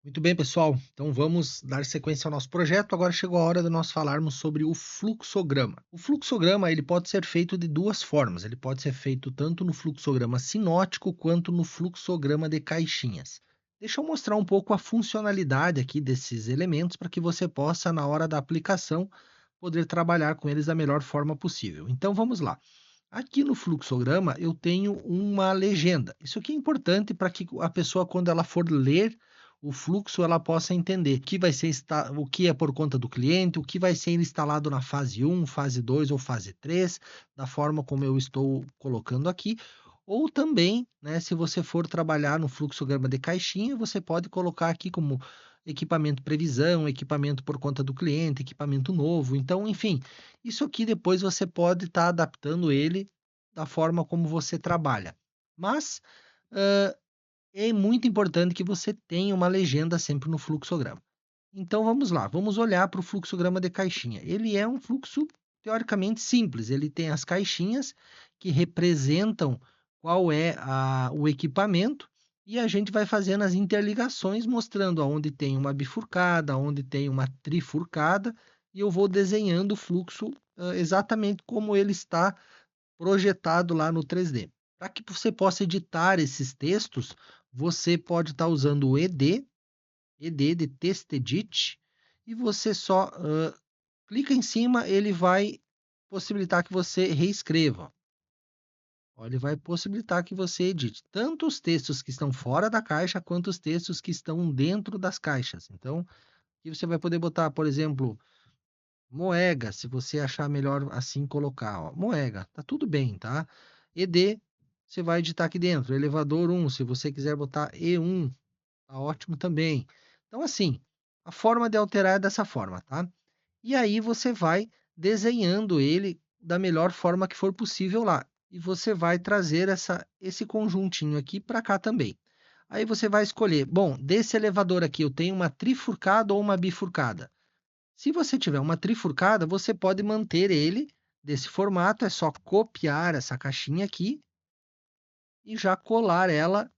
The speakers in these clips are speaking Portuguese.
Muito bem, pessoal. Então vamos dar sequência ao nosso projeto. Agora chegou a hora de nós falarmos sobre o fluxograma. O fluxograma ele pode ser feito de duas formas. Ele pode ser feito tanto no fluxograma sinótico quanto no fluxograma de caixinhas. Deixa eu mostrar um pouco a funcionalidade aqui desses elementos para que você possa, na hora da aplicação, poder trabalhar com eles da melhor forma possível. Então vamos lá. Aqui no fluxograma eu tenho uma legenda. Isso aqui é importante para que a pessoa, quando ela for ler o fluxo, ela possa entender o que vai ser o que é por conta do cliente, o que vai ser instalado na fase 1, fase 2 ou fase 3, da forma como eu estou colocando aqui. Ou também, né, se você for trabalhar no fluxograma de caixinha, você pode colocar aqui como equipamento previsão, equipamento por conta do cliente, equipamento novo. Então, enfim, isso aqui depois você pode estar adaptando ele da forma como você trabalha. Mas é muito importante que você tenha uma legenda sempre no fluxograma. Então vamos lá, vamos olhar para o fluxograma de caixinha. Ele é um fluxo teoricamente simples, ele tem as caixinhas que representam qual é o equipamento e a gente vai fazendo as interligações mostrando aonde tem uma bifurcada, aonde tem uma trifurcada e eu vou desenhando o fluxo exatamente como ele está projetado lá no 3D. Para que você possa editar esses textos, você pode estar usando o ED de Text Edit, e você só clica em cima, ele vai possibilitar que você reescreva. Ó, ele vai possibilitar que você edite tanto os textos que estão fora da caixa, quanto os textos que estão dentro das caixas. Então, aqui você vai poder botar, por exemplo, Moega, se você achar melhor assim colocar, ó, Moega, tá tudo bem, tá? ED, você vai editar aqui dentro, elevador 1, se você quiser botar E1, tá ótimo também. Então, assim, a forma de alterar é dessa forma, tá? E aí você vai desenhando ele da melhor forma que for possível lá. E você vai trazer esse conjuntinho aqui para cá também. Aí você vai escolher, bom, desse elevador aqui eu tenho uma trifurcada ou uma bifurcada. Se você tiver uma trifurcada, você pode manter ele desse formato, é só copiar essa caixinha aqui e já colar ela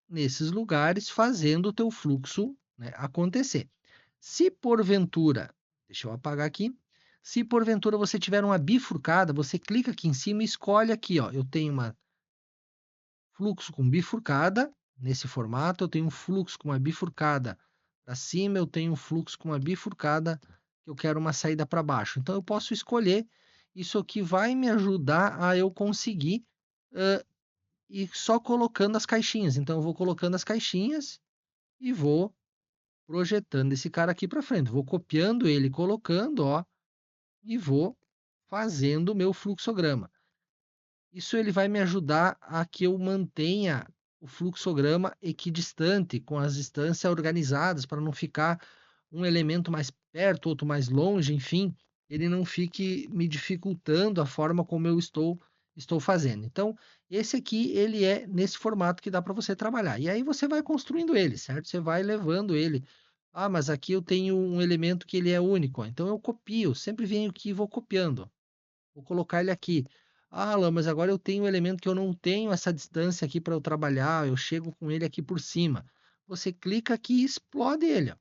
nesses lugares, fazendo o teu fluxo, né, acontecer. Se porventura, deixa eu apagar aqui, se porventura você tiver uma bifurcada, você clica aqui em cima e escolhe aqui, ó, eu tenho uma fluxo com bifurcada, nesse formato, eu tenho um fluxo com uma bifurcada para cima, eu tenho um fluxo com uma bifurcada que eu quero uma saída para baixo. Então eu posso escolher, isso aqui vai me ajudar a eu conseguir ir só colocando as caixinhas. Então eu vou colocando as caixinhas e vou projetando esse cara aqui para frente. Vou copiando ele, colocando, ó, e vou fazendo o meu fluxograma. Isso ele vai me ajudar a que eu mantenha o fluxograma equidistante, com as distâncias organizadas, para não ficar um elemento mais perto, outro mais longe, enfim, ele não fique me dificultando a forma como eu estou fazendo. Então, esse aqui, ele é nesse formato que dá para você trabalhar. E aí você vai construindo ele, certo? Você vai levando ele. Ah, mas aqui eu tenho um elemento que ele é único, ó. Então eu copio, sempre venho aqui e vou copiando. Vou colocar ele aqui. Ah, Alan, mas agora eu tenho um elemento que eu não tenho essa distância aqui para eu trabalhar, eu chego com ele aqui por cima. Você clica aqui e explode ele, ó.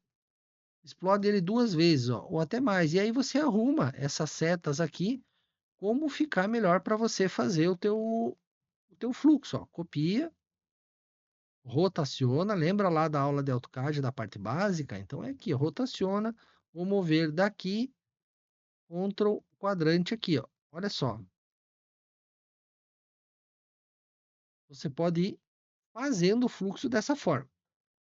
Explode ele duas vezes, ó, ou até mais. E aí você arruma essas setas aqui, como ficar melhor para você fazer o teu fluxo, ó. Copia, rotaciona, lembra lá da aula de AutoCAD da parte básica? Então é aqui, rotaciona, vou mover daqui, Ctrl quadrante aqui, ó. Olha só, você pode ir fazendo o fluxo dessa forma.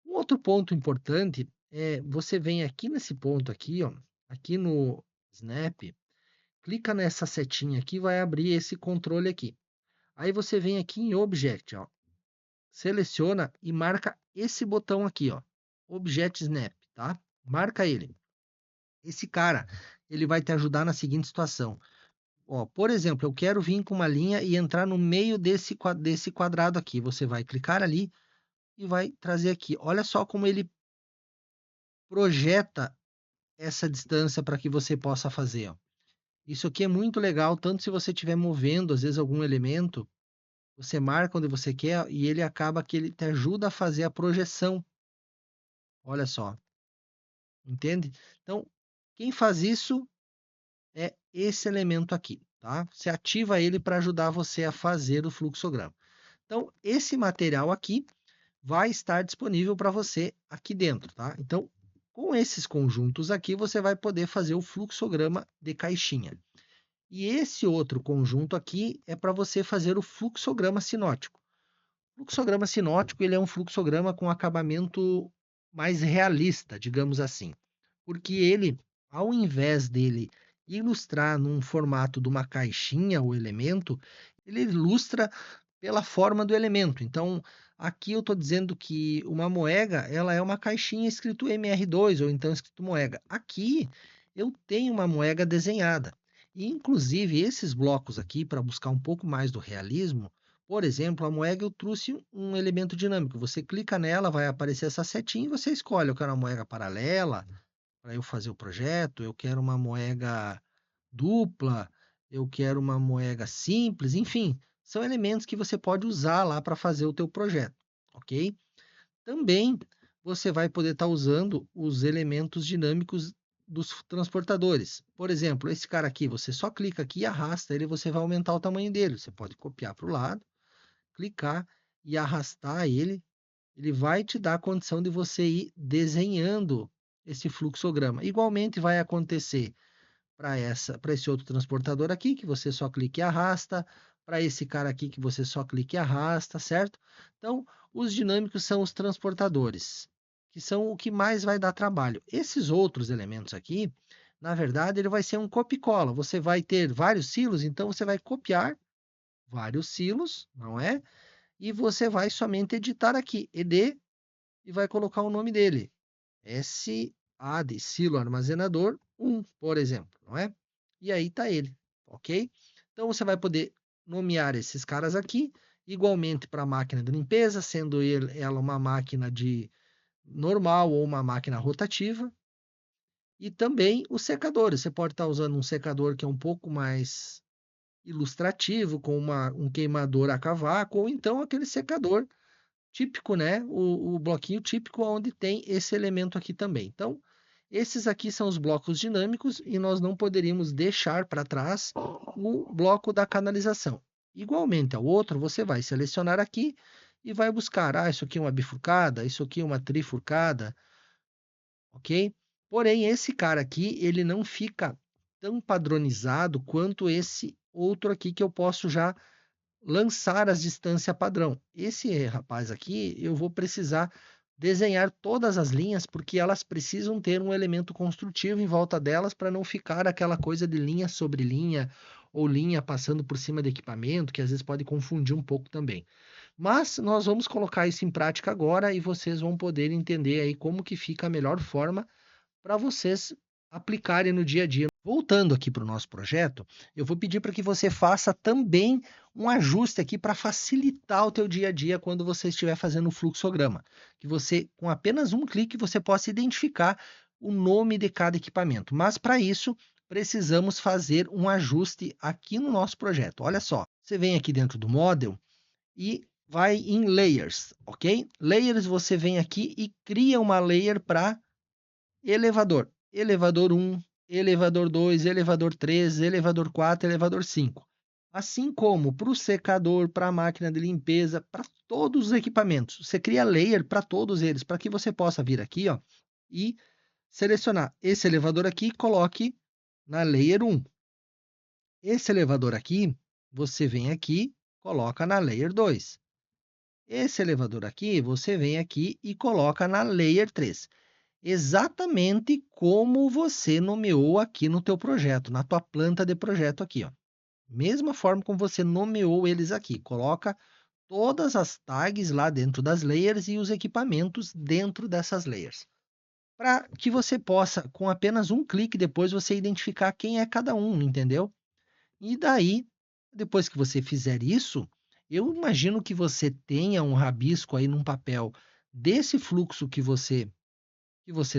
Um outro ponto importante é você vem aqui nesse ponto aqui, ó, aqui no Snap, clica nessa setinha aqui, vai abrir esse controle aqui. Aí você vem aqui em Object, ó, seleciona e marca esse botão aqui, ó, Object Snap, tá? Marca ele. Esse cara, ele vai te ajudar na seguinte situação. Ó, por exemplo, eu quero vir com uma linha e entrar no meio desse quadrado aqui. Você vai clicar ali e vai trazer aqui. Olha só como ele projeta essa distância para que você possa fazer, ó. Isso aqui é muito legal, tanto se você estiver movendo, às vezes, algum elemento, você marca onde você quer e ele acaba que ele te ajuda a fazer a projeção Olha só, entende? Então, quem faz isso é esse elemento aqui, tá? Você ativa ele para ajudar você a fazer o fluxograma. Então, esse material aqui vai estar disponível para você aqui dentro, tá? Então, com esses conjuntos aqui, você vai poder fazer o fluxograma de caixinha. E esse outro conjunto aqui é para você fazer o fluxograma sinótico. O fluxograma sinótico, ele é um fluxograma com acabamento mais realista, digamos assim, porque ele, ao invés dele ilustrar num formato de uma caixinha o elemento, ele ilustra pela forma do elemento. Então, aqui eu estou dizendo que uma moega, ela é uma caixinha escrito MR2 ou então escrito moega. Aqui eu tenho uma moega desenhada. E, inclusive, esses blocos aqui, para buscar um pouco mais do realismo, por exemplo, a moega eu trouxe um elemento dinâmico. Você clica nela, vai aparecer essa setinha e você escolhe. Eu quero uma moega paralela para eu fazer o projeto, eu quero uma moega dupla, eu quero uma moega simples, enfim, são elementos que você pode usar lá para fazer o teu projeto, ok? Também você vai poder estar usando os elementos dinâmicos dos transportadores. Por exemplo, esse cara aqui, você só clica aqui e arrasta ele, você vai aumentar o tamanho dele. Você pode copiar para o lado, clicar e arrastar ele. Ele vai te dar a condição de você ir desenhando esse fluxograma. Igualmente vai acontecer para esse outro transportador aqui, que você só clica e arrasta, para esse cara aqui que você só clica e arrasta, certo? Então, os dinâmicos são os transportadores, que são o que mais vai dar trabalho. Esses outros elementos aqui, na verdade, ele vai ser um copia e cola. Você vai ter vários silos, então você vai copiar vários silos, não é? E você vai somente editar aqui, ed, e vai colocar o nome dele. SA de silo armazenador 1, por exemplo, não é? E aí está ele, ok? Então você vai poder nomear esses caras aqui, igualmente para a máquina de limpeza, sendo ela uma máquina de normal ou uma máquina rotativa. E também os secadores. Você pode estar usando um secador que é um pouco mais ilustrativo, com um queimador a cavaco, ou então aquele secador típico, né? O bloquinho típico onde tem esse elemento aqui também. Então, esses aqui são os blocos dinâmicos e nós não poderíamos deixar para trás o bloco da canalização. Igualmente ao outro, você vai selecionar aqui e vai buscar, isso aqui é uma bifurcada, isso aqui é uma trifurcada, ok? Porém, esse cara aqui, ele não fica tão padronizado quanto esse outro aqui que eu posso já lançar as distâncias padrão. Esse rapaz aqui, eu vou precisar desenhar todas as linhas, porque elas precisam ter um elemento construtivo em volta delas para não ficar aquela coisa de linha sobre linha ou linha passando por cima do equipamento, que às vezes pode confundir um pouco também. Mas nós vamos colocar isso em prática agora e vocês vão poder entender aí como que fica a melhor forma para vocês aplicarem no dia a dia. Voltando aqui para o nosso projeto, eu vou pedir para que você faça também um ajuste aqui para facilitar o teu dia a dia quando você estiver fazendo o fluxograma. Que você, com apenas um clique, você possa identificar o nome de cada equipamento. Mas para isso, precisamos fazer um ajuste aqui no nosso projeto. Olha só, você vem aqui dentro do Model e vai em Layers, ok? Layers, você vem aqui e cria uma layer para elevador. Elevador 1, elevador 2, elevador 3, elevador 4, elevador 5. Assim como para o secador, para a máquina de limpeza, para todos os equipamentos. Você cria layer para todos eles, para que você possa vir aqui, ó, e selecionar esse elevador aqui e coloque na layer 1. Esse elevador aqui, você vem aqui, coloca na layer 2. Esse elevador aqui, você vem aqui e coloca na layer 3. Exatamente como você nomeou aqui no teu projeto, na tua planta de projeto aqui, ó. Mesma forma como você nomeou eles aqui. Coloca todas as tags lá dentro das layers e os equipamentos dentro dessas layers. Para que você possa, com apenas um clique, depois você identificar quem é cada um, entendeu? E daí, depois que você fizer isso, eu imagino que você tenha um rabisco aí num papel desse fluxo que você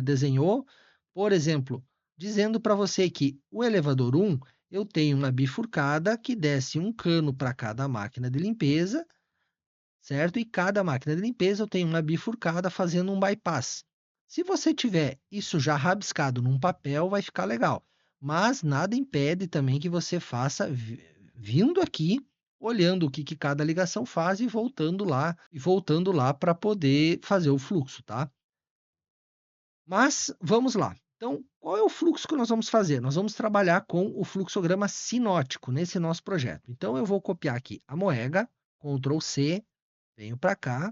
desenhou, por exemplo, dizendo para você que o elevador 1, eu tenho uma bifurcada que desce um cano para cada máquina de limpeza, certo? E cada máquina de limpeza eu tenho uma bifurcada fazendo um bypass, Se você tiver isso já rabiscado num papel, vai ficar legal. Mas nada impede também que você faça vindo aqui, olhando o que cada ligação faz e voltando lá para poder fazer o fluxo, tá? Mas vamos lá. Então, qual é o fluxo que nós vamos fazer? Nós vamos trabalhar com o fluxograma sinótico nesse nosso projeto. Então, eu vou copiar aqui a moega, Ctrl C, venho para cá,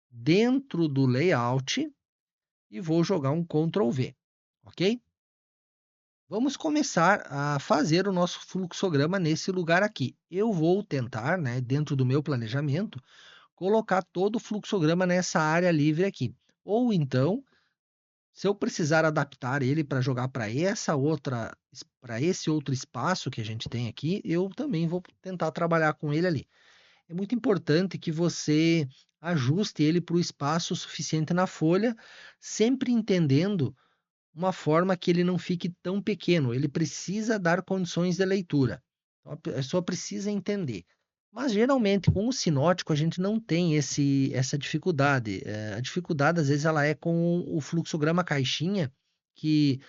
dentro do layout e vou jogar um Ctrl V, ok? Vamos começar a fazer o nosso fluxograma nesse lugar aqui. Eu vou tentar, né, dentro do meu planejamento, colocar todo o fluxograma nessa área livre aqui. Ou então, se eu precisar adaptar ele para jogar para esse outro espaço que a gente tem aqui, eu também vou tentar trabalhar com ele ali. É muito importante que você ajuste ele para o espaço suficiente na folha, sempre entendendo uma forma que ele não fique tão pequeno. Ele precisa dar condições de leitura. Então, a pessoa precisa entender. Mas geralmente com o sinótico a gente não tem essa dificuldade. A dificuldade às vezes ela é com o fluxograma caixinha, que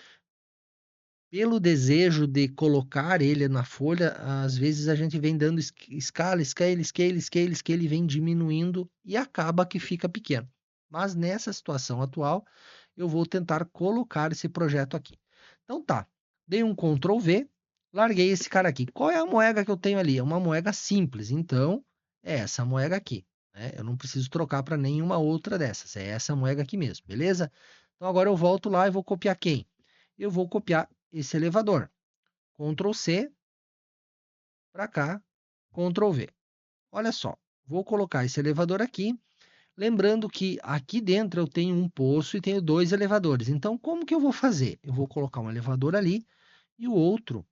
pelo desejo de colocar ele na folha, às vezes a gente vem dando escala, ele vem diminuindo e acaba que fica pequeno. Mas nessa situação atual, eu vou tentar colocar esse projeto aqui. Então tá, dei um Ctrl V, larguei esse cara aqui. Qual é a moeda que eu tenho ali? É uma moeda simples, então é essa moeda aqui, né? Eu não preciso trocar para nenhuma outra dessas, é essa moeda aqui mesmo, beleza? Então agora eu volto lá e vou copiar quem? Eu vou copiar esse elevador. Ctrl C, para cá, Ctrl V. Olha só, vou colocar esse elevador aqui, lembrando que aqui dentro eu tenho um poço e tenho dois elevadores. Então, como que eu vou fazer? Eu vou colocar um elevador ali e o outro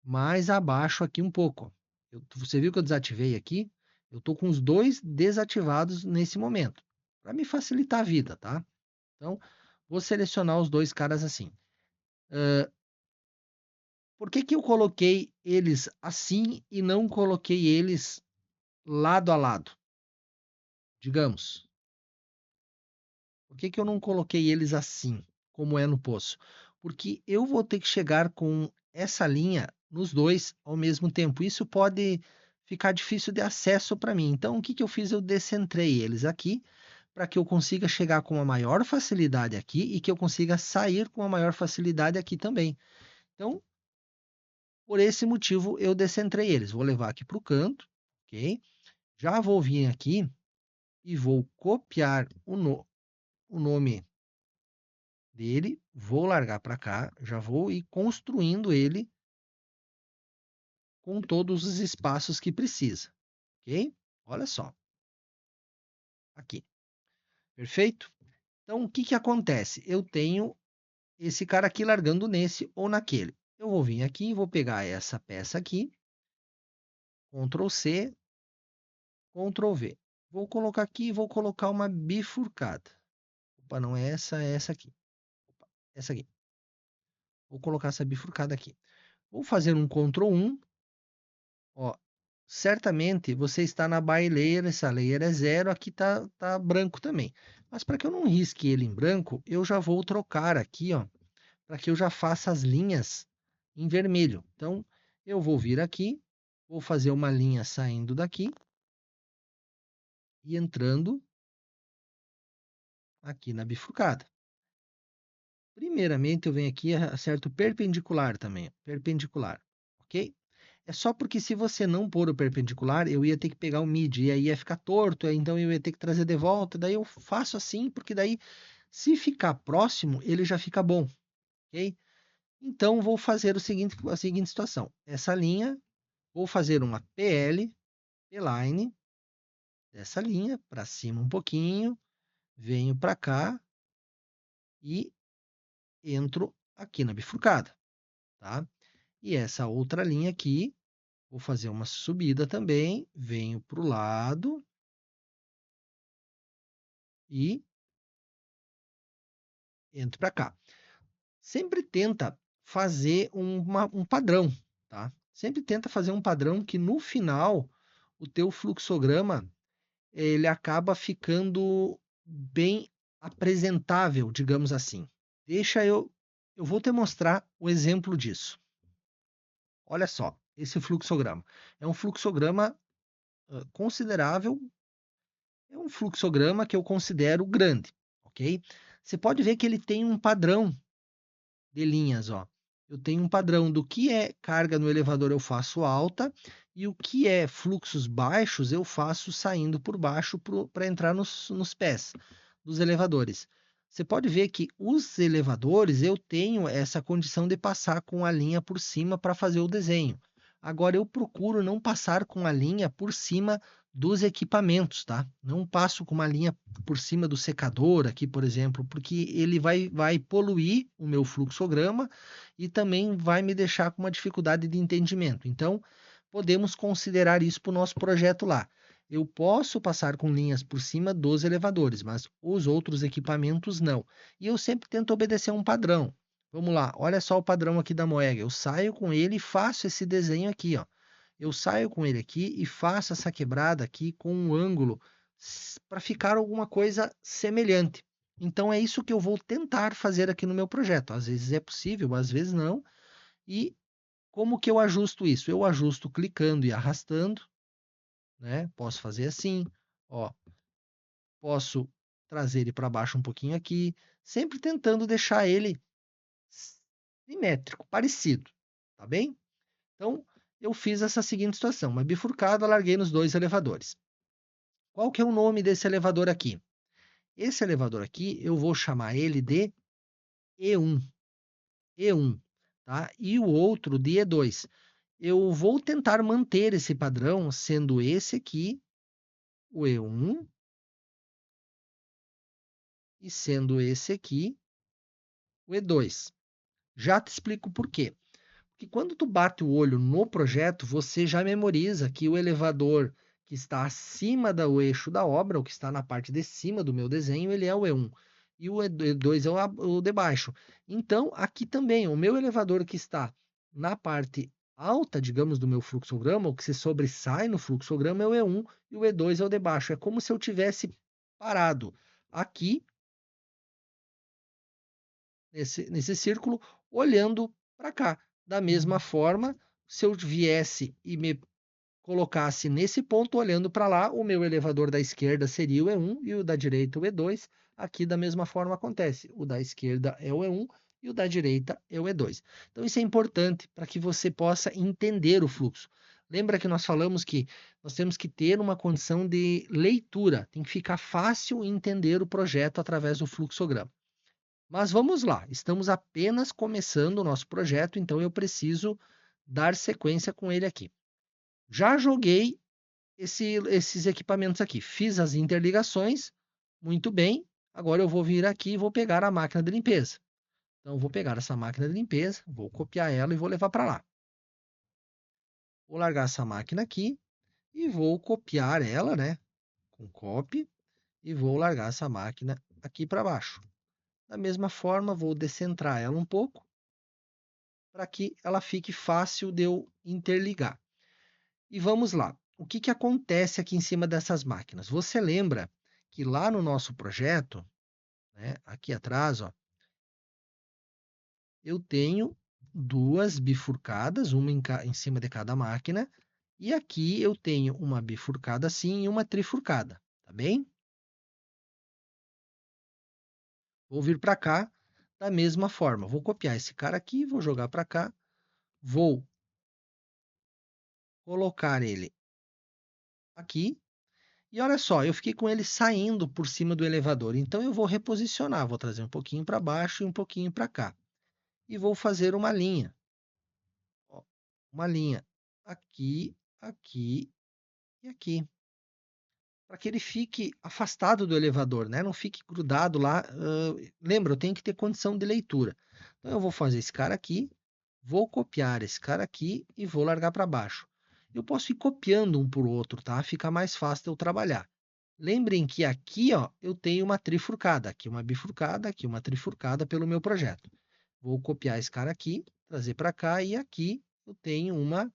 mais abaixo aqui um pouco. Você viu que eu desativei aqui? Eu estou com os dois desativados nesse momento, para me facilitar a vida, tá? Então, vou selecionar os dois caras assim. Por que que eu coloquei eles assim e não coloquei eles lado a lado? Digamos. Por que que eu não coloquei eles assim, como é no poço? Porque eu vou ter que chegar com essa linha nos dois ao mesmo tempo. Isso pode ficar difícil de acesso para mim. Então, o que que eu fiz? Eu descentrei eles aqui para que eu consiga chegar com uma maior facilidade aqui e que eu consiga sair com uma maior facilidade aqui também. Então, por esse motivo, eu descentrei eles. Vou levar aqui para o canto, ok? Já vou vir aqui e vou copiar o nome dele, vou largar para cá, já vou ir construindo ele com todos os espaços que precisa, ok? Olha só, aqui, perfeito? Então, o que que acontece? Eu tenho esse cara aqui largando nesse ou naquele. Eu vou vir aqui e vou pegar essa peça aqui, Ctrl C, Ctrl V. Vou colocar aqui e vou colocar uma bifurcada. Opa, não é essa, é essa aqui. Opa, essa aqui. Vou colocar essa bifurcada aqui. Vou fazer um Ctrl 1. Ó, certamente você está na by layer, essa layer é 0, aqui tá branco também. Mas para que eu não risque ele em branco, eu já vou trocar aqui, ó, para que eu já faça as linhas em vermelho. Então, eu vou vir aqui, vou fazer uma linha saindo daqui e entrando aqui na bifurcada. Primeiramente, eu venho aqui e acerto perpendicular também, perpendicular, ok? É só porque se você não pôr o perpendicular, eu ia ter que pegar o mid, e aí ia ficar torto, então eu ia ter que trazer de volta, daí eu faço assim, porque daí, se ficar próximo, ele já fica bom, ok? Então, vou fazer a seguinte situação. Essa linha, vou fazer uma PL, P-line, dessa linha, para cima um pouquinho, venho para cá e entro aqui na bifurcada, tá? E essa outra linha aqui, vou fazer uma subida também, venho para o lado e entro para cá. Sempre tenta fazer um padrão, tá? Sempre tenta fazer um padrão que no final o teu fluxograma ele acaba ficando bem apresentável, digamos assim. Eu vou te mostrar o exemplo disso. Olha só, esse fluxograma. É um fluxograma considerável, é um fluxograma que eu considero grande, ok? Você pode ver que ele tem um padrão de linhas, ó. Eu tenho um padrão do que é carga no elevador, eu faço alta, e o que é fluxos baixos, eu faço saindo por baixo para entrar nos pés dos elevadores. Você pode ver que os elevadores, eu tenho essa condição de passar com a linha por cima para fazer o desenho. Agora, eu procuro não passar com a linha por cima dos equipamentos, tá? Não passo com uma linha por cima do secador aqui, por exemplo, porque ele vai poluir o meu fluxograma e também vai me deixar com uma dificuldade de entendimento. Então, podemos considerar isso para o nosso projeto lá. Eu posso passar com linhas por cima dos elevadores, mas os outros equipamentos não. E eu sempre tento obedecer um padrão. Vamos lá, olha só o padrão aqui da Moega. Eu saio com ele e faço esse desenho aqui, ó. Eu saio com ele aqui e faço essa quebrada aqui com um ângulo para ficar alguma coisa semelhante. Então é isso que eu vou tentar fazer aqui no meu projeto. Às vezes é possível, às vezes não. E como que eu ajusto isso? Eu ajusto clicando e arrastando, né? Posso fazer assim, ó. Posso trazer ele para baixo um pouquinho aqui, sempre tentando deixar ele simétrico, parecido, tá bem? Então, eu fiz essa seguinte situação, uma bifurcada, larguei nos dois elevadores. Qual que é o nome desse elevador aqui? Esse elevador aqui, eu vou chamar ele de E1, E1, tá? E o outro de E2. Eu vou tentar manter esse padrão, sendo esse aqui o E1 e sendo esse aqui o E2. Já te explico por quê. Porque quando tu bate o olho no projeto, você já memoriza que o elevador que está acima do eixo da obra, ou que está na parte de cima do meu desenho, ele é o E1. E o E2 é o de baixo. Então, aqui também, o meu elevador que está na parte alta, digamos, do meu fluxograma, ou que se sobressai no fluxograma, é o E1 e o E2 é o de baixo. É como se eu tivesse parado aqui, nesse círculo, olhando para cá. Da mesma forma, se eu viesse e me colocasse nesse ponto olhando para lá, o meu elevador da esquerda seria o E1 e o da direita o E2. Aqui da mesma forma acontece. O da esquerda é o E1 e o da direita é o E2. Então isso é importante para que você possa entender o fluxo. Lembra que nós falamos que nós temos que ter uma condição de leitura, tem que ficar fácil entender o projeto através do fluxograma. Mas vamos lá, estamos apenas começando o nosso projeto, então eu preciso dar sequência com ele aqui. Já joguei esses equipamentos aqui, fiz as interligações, muito bem. Agora eu vou vir aqui e vou pegar a máquina de limpeza. Então, eu vou pegar essa máquina de limpeza, vou copiar ela e vou levar para lá. Vou largar essa máquina aqui e vou copiar ela, né? Com copy, e vou largar essa máquina aqui para baixo. Da mesma forma, vou descentrar ela um pouco para que ela fique fácil de eu interligar. E vamos lá. O que acontece aqui em cima dessas máquinas? Você lembra que lá no nosso projeto, né, aqui atrás, ó, eu tenho duas bifurcadas, uma em cima de cada máquina, e aqui eu tenho uma bifurcada assim e uma trifurcada, tá bem? Vou vir para cá da mesma forma. Vou copiar esse cara aqui, vou jogar para cá, vou colocar ele aqui. E olha só, eu fiquei com ele saindo por cima do elevador. Então eu vou reposicionar, vou trazer um pouquinho para baixo e um pouquinho para cá. E vou fazer uma linha. Ó, uma linha aqui, aqui e aqui. Para que ele fique afastado do elevador, né? Não fique grudado lá. Lembra, eu tenho que ter condição de leitura. Então eu vou fazer esse cara aqui, vou copiar esse cara aqui e vou largar para baixo. Eu posso ir copiando um por outro, tá? Fica mais fácil de eu trabalhar. Lembrem que aqui, ó, eu tenho uma trifurcada, aqui uma bifurcada, aqui uma trifurcada pelo meu projeto. Vou copiar esse cara aqui, trazer para cá e aqui eu tenho uma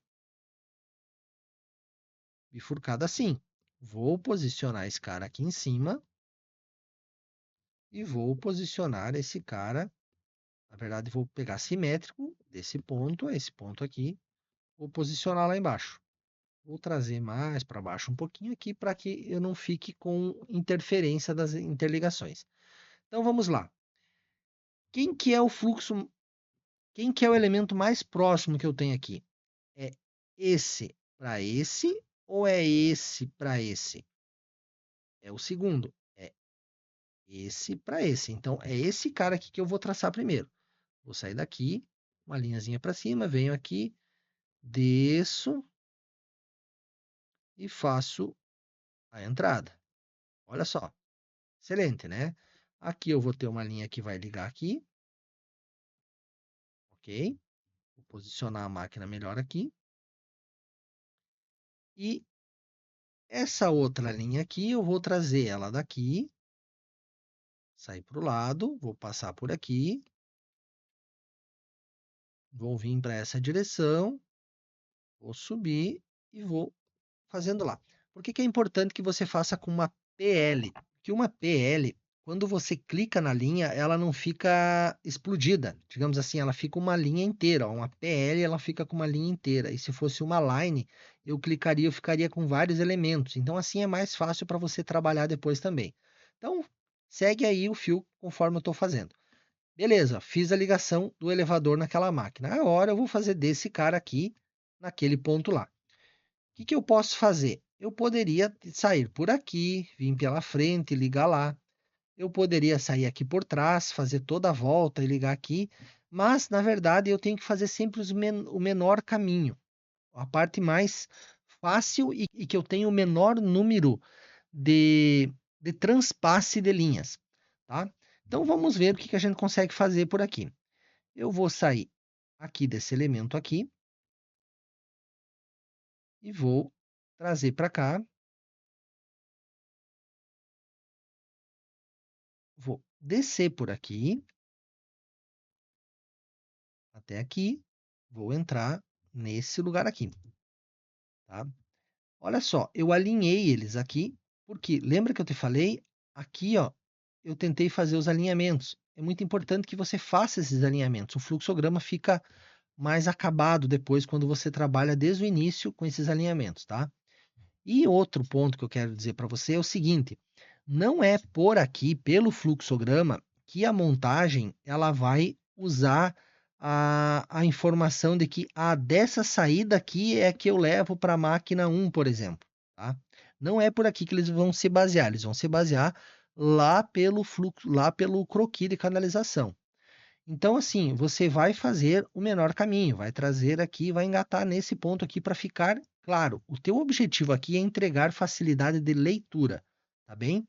bifurcada assim. Vou posicionar esse cara aqui em cima e vou posicionar esse cara. Na verdade, vou pegar simétrico desse ponto a esse ponto aqui, vou posicionar lá embaixo. Vou trazer mais para baixo um pouquinho aqui para que eu não fique com interferência das interligações. Então vamos lá. Quem que é o fluxo? Quem que é o elemento mais próximo que eu tenho aqui? É esse para esse ou é esse para esse? É o segundo. É esse para esse. Então é esse cara aqui que eu vou traçar primeiro. Vou sair daqui, uma linhazinha para cima, venho aqui, desço e faço a entrada. Olha só, excelente, né? Aqui eu vou ter uma linha que vai ligar aqui, ok? Vou posicionar a máquina melhor aqui. E essa outra linha aqui, eu vou trazer ela daqui, sair para o lado, vou passar por aqui, vou vir para essa direção, vou subir e vou fazendo lá. Por que que é importante que você faça com uma PL? Porque uma PL, quando você clica na linha, ela não fica explodida. Digamos assim, ela fica uma linha inteira. Uma PL, ela fica com uma linha inteira. E se fosse uma line, eu clicaria, eu ficaria com vários elementos. Então, assim é mais fácil para você trabalhar depois também. Então, segue aí o fio conforme eu estou fazendo. Beleza, fiz a ligação do elevador naquela máquina. Agora eu vou fazer desse cara aqui, naquele ponto lá. O que que eu posso fazer? Eu poderia sair por aqui, vir pela frente, ligar lá. Eu poderia sair aqui por trás, fazer toda a volta e ligar aqui, mas na verdade eu tenho que fazer sempre o menor caminho, a parte mais fácil e que eu tenho o menor número de transpasse de linhas, tá? Então vamos ver o que que a gente consegue fazer por aqui. Eu vou sair aqui desse elemento aqui e vou trazer para cá. Vou descer por aqui, até aqui, vou entrar nesse lugar aqui, tá? Olha só, eu alinhei eles aqui, porque lembra que eu te falei? Aqui, ó, eu tentei fazer os alinhamentos. É muito importante que você faça esses alinhamentos. O fluxograma fica mais acabado depois quando você trabalha desde o início com esses alinhamentos, tá? E outro ponto que eu quero dizer para você é o seguinte: não é por aqui, pelo fluxograma, que a montagem ela vai usar a informação de que dessa saída aqui é que eu levo para a máquina 1, por exemplo. Tá? Não é por aqui que eles vão se basear, eles vão se basear lá pelo fluxo, lá pelo croquis de canalização. Então, assim, você vai fazer o menor caminho, vai trazer aqui, vai engatar nesse ponto aqui para ficar claro. O teu objetivo aqui é entregar facilidade de leitura, tá bem?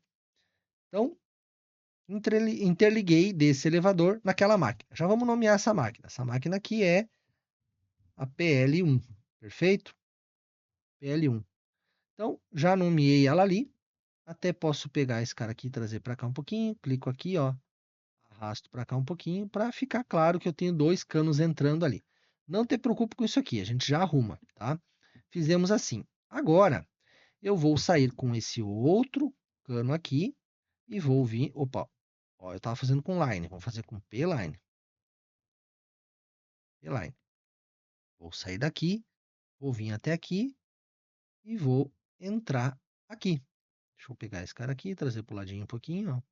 Então, interliguei desse elevador naquela máquina. Já vamos nomear essa máquina. Essa máquina aqui é a PL1, perfeito? PL1. Então, já nomeei ela ali. Até posso pegar esse cara aqui e trazer para cá um pouquinho. Clico aqui, ó. Arrasto para cá um pouquinho para ficar claro que eu tenho dois canos entrando ali. Não te preocupe com isso aqui, a gente já arruma, tá? Fizemos assim. Agora, eu vou sair com esse outro cano aqui e vou vir... Opa, ó, eu estava fazendo com line, vamos fazer com P-line. P-line. Vou sair daqui, vou vir até aqui e vou entrar aqui. Deixa eu pegar esse cara aqui, trazer para o ladinho um pouquinho, ó.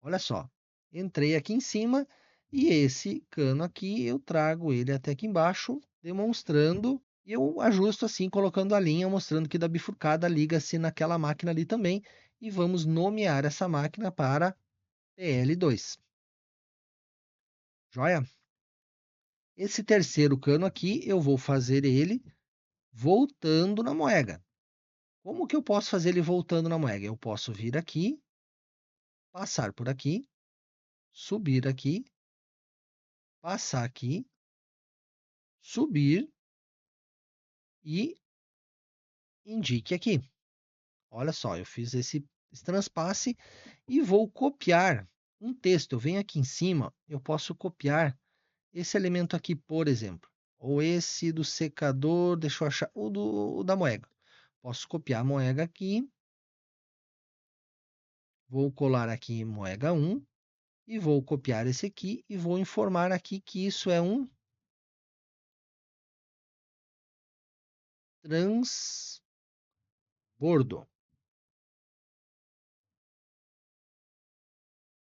Olha só, entrei aqui em cima e esse cano aqui eu trago ele até aqui embaixo, demonstrando, e eu ajusto assim, colocando a linha, mostrando que da bifurcada liga-se naquela máquina ali também, e vamos nomear essa máquina para PL2. Joia? Esse terceiro cano aqui, eu vou fazer ele voltando na moega. Como que eu posso fazer ele voltando na moega? Eu posso vir aqui, passar por aqui, subir aqui, passar aqui, subir e indique aqui. Olha só, eu fiz esse transpasse e vou copiar um texto. Eu venho aqui em cima, eu posso copiar esse elemento aqui, por exemplo, ou esse do secador, deixa eu achar, o da moega. Posso copiar a moega aqui, Vou colar aqui em Moega 1 e vou copiar esse aqui e vou informar aqui que isso é um transbordo.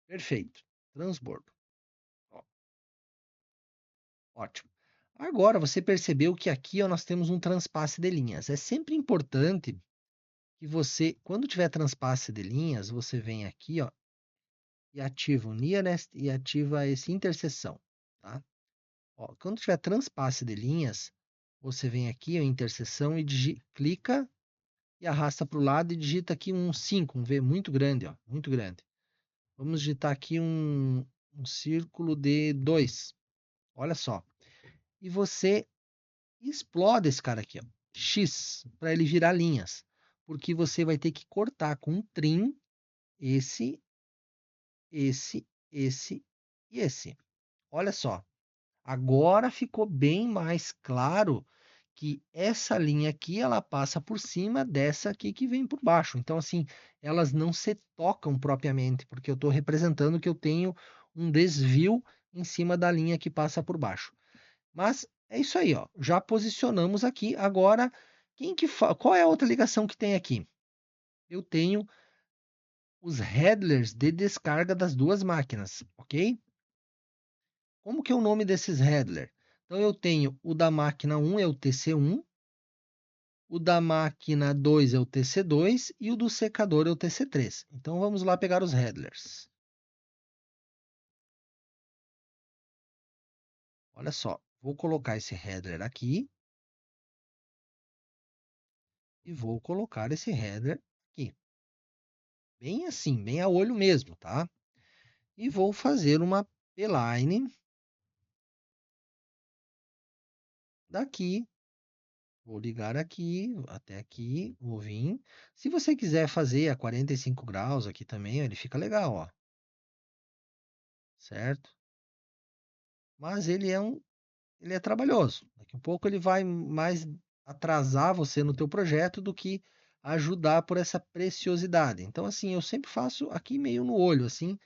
Perfeito. Transbordo. Ó, ótimo. Agora você percebeu que aqui ó, nós temos um transpasse de linhas. É sempre importante que você, quando tiver transpasse de linhas, você vem aqui ó, e ativa o Nearest e ativa esse interseção. Tá? Ó, quando tiver transpasse de linhas, você vem aqui ó, interseção e clica e arrasta para o lado e digita aqui um 5, um V muito grande, ó, muito grande. Vamos digitar aqui um círculo de 2. Olha só. E você explode esse cara aqui, ó, X, para ele virar linhas. Porque você vai ter que cortar com um trim esse, esse e esse. Olha só. Agora ficou bem mais claro que essa linha aqui ela passa por cima dessa aqui que vem por baixo. Então, assim, elas não se tocam propriamente, porque eu estou representando que eu tenho um desvio em cima da linha que passa por baixo. Mas é isso aí, ó. Já posicionamos aqui. Agora, qual é a outra ligação que tem aqui? Eu tenho os headers de descarga das duas máquinas, ok? Como que é o nome desses headers? Então, eu tenho o da máquina 1 é o TC1, o da máquina 2 é o TC2 e o do secador é o TC3. Então, vamos lá pegar os headers. Olha só, vou colocar esse header aqui e vou colocar esse header aqui. Bem assim, bem a olho mesmo, tá? E vou fazer uma P-line daqui. Vou ligar aqui, até aqui, vou vir. Se você quiser fazer a 45 graus aqui também, ele fica legal, ó. Certo? Mas ele é trabalhoso. Daqui a pouco ele vai mais atrasar você no teu projeto do que ajudar por essa preciosidade. Então, assim, eu sempre faço aqui meio no olho, assim,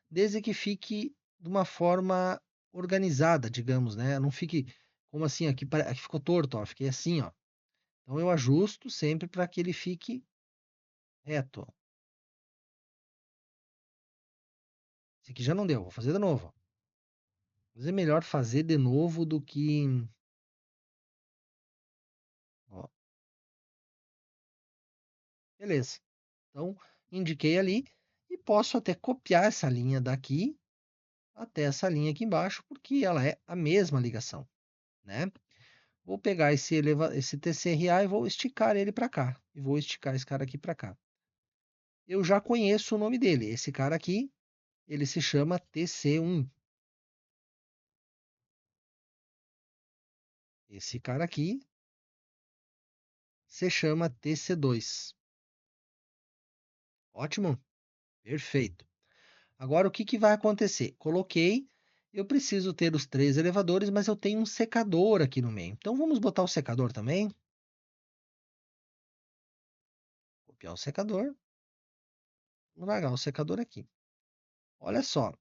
desde que fique de uma forma organizada, digamos, né? Não fique como assim, aqui ficou torto, ó, fiquei assim, ó. Então eu ajusto sempre para que ele fique reto. Esse aqui já não deu, vou fazer de novo. Mas é melhor fazer de novo do que. Ó, beleza. Então, indiquei ali e posso até copiar essa linha daqui até essa linha aqui embaixo, porque ela é a mesma ligação, né? Vou pegar esse TCRA e vou esticar ele para cá. E vou esticar esse cara aqui para cá. Eu já conheço o nome dele. Esse cara aqui, ele se chama TC1. Esse cara aqui se chama TC2. Ótimo? Perfeito. Agora, o que, que vai acontecer? Coloquei, eu preciso ter os 3 elevadores, mas eu tenho um secador aqui no meio. Então, vamos botar o secador também. Copiar o secador. Vou largar o secador aqui. Olha só,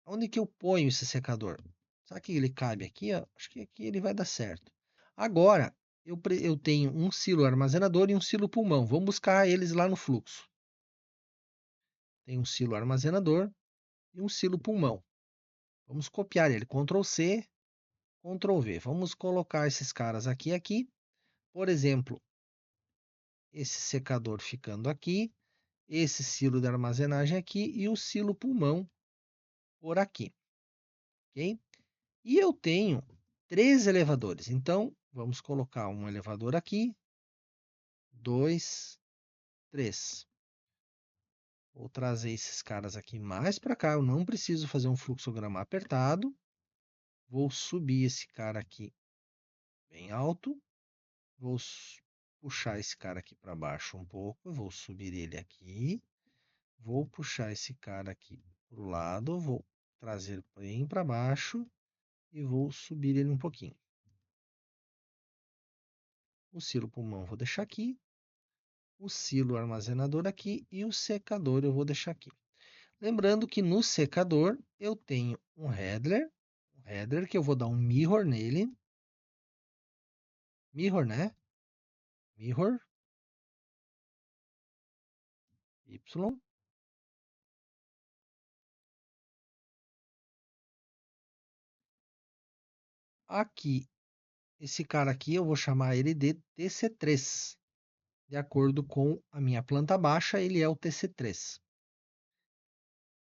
onde que eu ponho esse secador? Será que ele cabe aqui? Ó? Acho que aqui ele vai dar certo. Agora, eu tenho um silo armazenador e um silo pulmão. Vamos buscar eles lá no fluxo. Tem um silo armazenador e um silo pulmão. Vamos copiar ele. Ctrl C, Ctrl V. Vamos colocar esses caras aqui. Por exemplo, esse secador ficando aqui, esse silo de armazenagem aqui e o silo pulmão por aqui. Ok? E eu tenho 3 elevadores. Então, vamos colocar um elevador aqui, 2, 3. Vou trazer esses caras aqui mais para cá. Eu não preciso fazer um fluxograma apertado. Vou subir esse cara aqui bem alto. Vou puxar esse cara aqui para baixo um pouco. Vou subir ele aqui. Vou puxar esse cara aqui para o lado. Vou trazer bem para baixo. E vou subir ele um pouquinho. O silo pulmão vou deixar aqui. o silo armazenador aqui e o secador eu vou deixar aqui. Lembrando que no secador eu tenho um header que eu vou dar um mirror nele. Mirror, né? Mirror Y. Aqui, esse cara aqui eu vou chamar ele de TC3. De acordo com a minha planta baixa, ele é o TC3.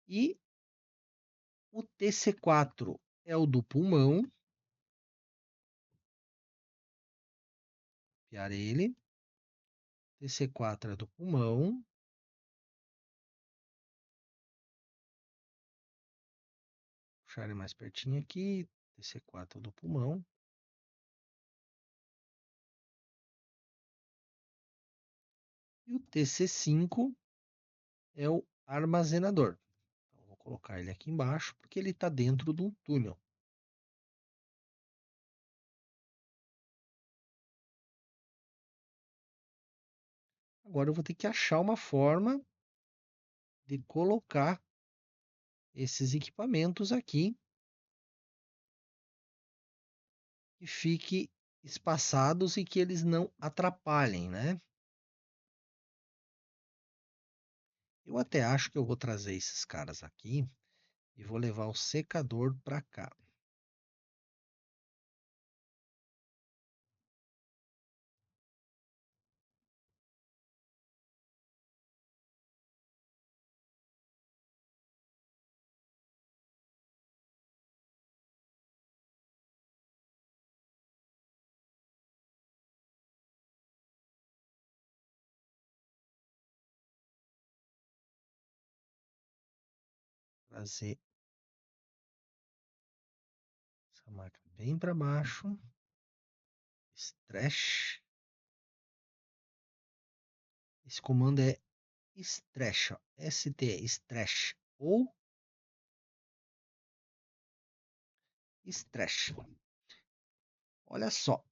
E o TC4 é o do pulmão. Copiar ele. TC4 é do pulmão. Puxar ele mais pertinho aqui. TC4 é do pulmão. E o TC5 é o armazenador. Então, vou colocar ele aqui embaixo, porque ele está dentro de um túnel. Agora eu vou ter que achar uma forma de colocar esses equipamentos aqui que fique espaçados e que eles não atrapalhem, né? Eu até acho que eu vou trazer esses caras aqui e vou levar o secador para cá. Trazer essa máquina bem para baixo. Stretch. Esse comando é stretch, ó. ST, stretch ou stretch. Olha só.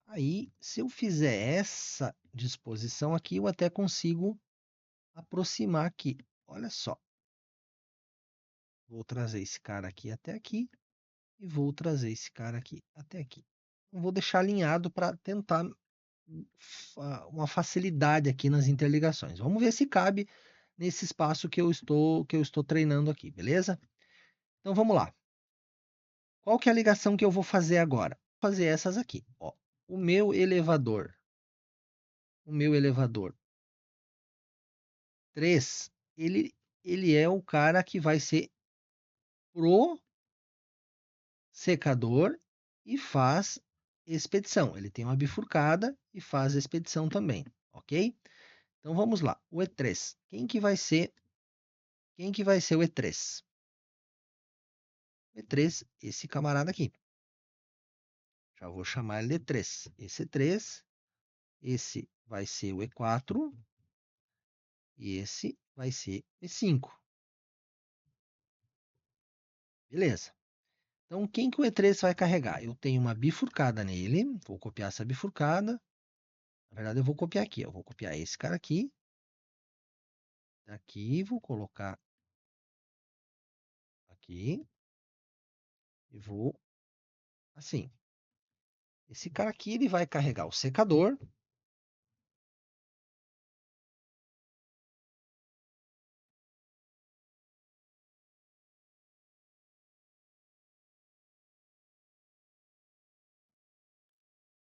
Aí, se eu fizer essa disposição aqui, eu até consigo aproximar aqui. Olha só. Vou trazer esse cara aqui até aqui e vou trazer esse cara aqui até aqui. Vou deixar alinhado para tentar uma facilidade aqui nas interligações. Vamos ver se cabe nesse espaço que eu estou treinando aqui, beleza? Então vamos lá. Qual que é a ligação que eu vou fazer agora? Vou fazer essas aqui, ó. O meu elevador 3, ele é o cara que vai ser pro secador e faz expedição. Ele tem uma bifurcada e faz expedição também, ok? Então vamos lá. O E3. Quem que vai ser o E3? E3, esse camarada aqui. Já vou chamar ele de 3. Esse 3, esse vai ser o E4 e esse vai ser E5. Beleza. Então, quem que o E3 vai carregar? Eu tenho uma bifurcada nele, vou copiar essa bifurcada. Na verdade, eu vou copiar aqui, eu vou copiar esse cara aqui. Daqui, vou colocar aqui e vou assim. Esse cara aqui, ele vai carregar o secador.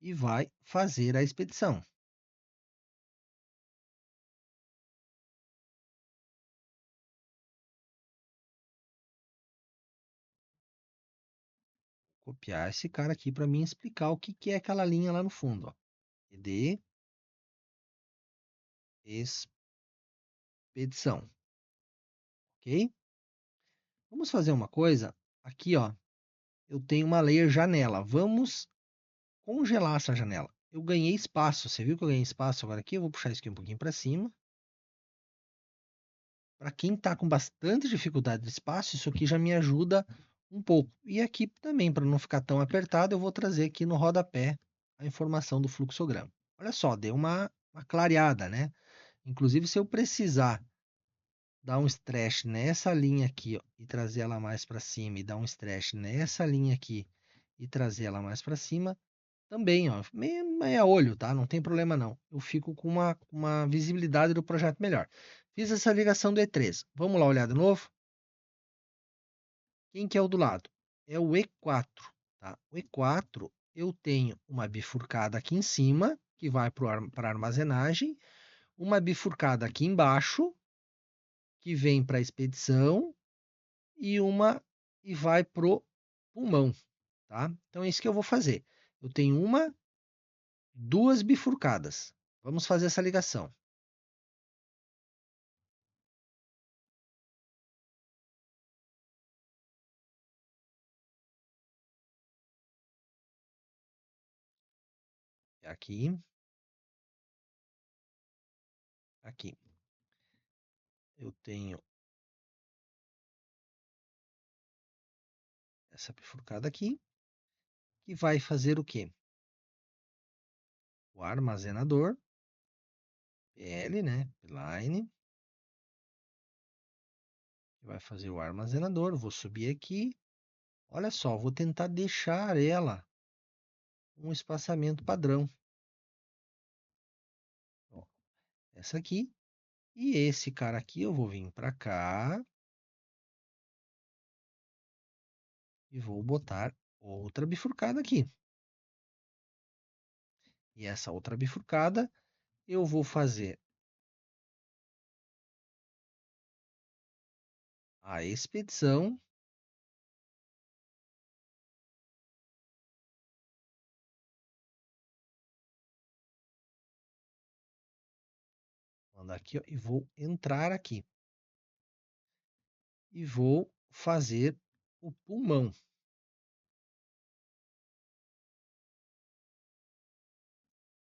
E vai fazer a expedição. Copiar esse cara aqui para mim explicar o que é aquela linha lá no fundo, ó. ED expedição. Ok? Vamos fazer uma coisa. Aqui, ó, eu tenho uma layer janela. Vamos congelar essa janela. Eu ganhei espaço. Você viu que eu ganhei espaço agora aqui? Eu vou puxar isso aqui um pouquinho para cima. Para quem está com bastante dificuldade de espaço, isso aqui já me ajuda um pouco. E aqui também, para não ficar tão apertado, eu vou trazer aqui no rodapé a informação do fluxograma. Olha só, deu uma uma clareada, né? Inclusive, se eu precisar dar um stretch nessa linha aqui, ó, e trazer ela mais para cima, e dar um stretch nessa linha aqui e trazer ela mais para cima, também, ó, meia olho, tá? Não tem problema não. Eu fico com uma visibilidade do projeto melhor. Fiz essa ligação do E3. Vamos lá olhar de novo? Quem que é o do lado? É o E4, tá? O E4, eu tenho uma bifurcada aqui em cima, que vai para armazenagem, uma bifurcada aqui embaixo, que vem para a expedição, e vai pro pulmão, tá? Então é isso que eu vou fazer. Eu tenho duas bifurcadas. Vamos fazer essa ligação. Aqui, aqui. Eu tenho essa bifurcada aqui, que vai fazer o quê? O armazenador, PL, né? Line, vai fazer o armazenador. Vou subir aqui. Olha só, vou tentar deixar ela um espaçamento padrão. Ó, essa aqui. E esse cara aqui eu vou vir para cá e vou botar outra bifurcada aqui. E essa outra bifurcada eu vou fazer a expedição. Mandar aqui, ó, e vou entrar aqui. E vou fazer o pulmão.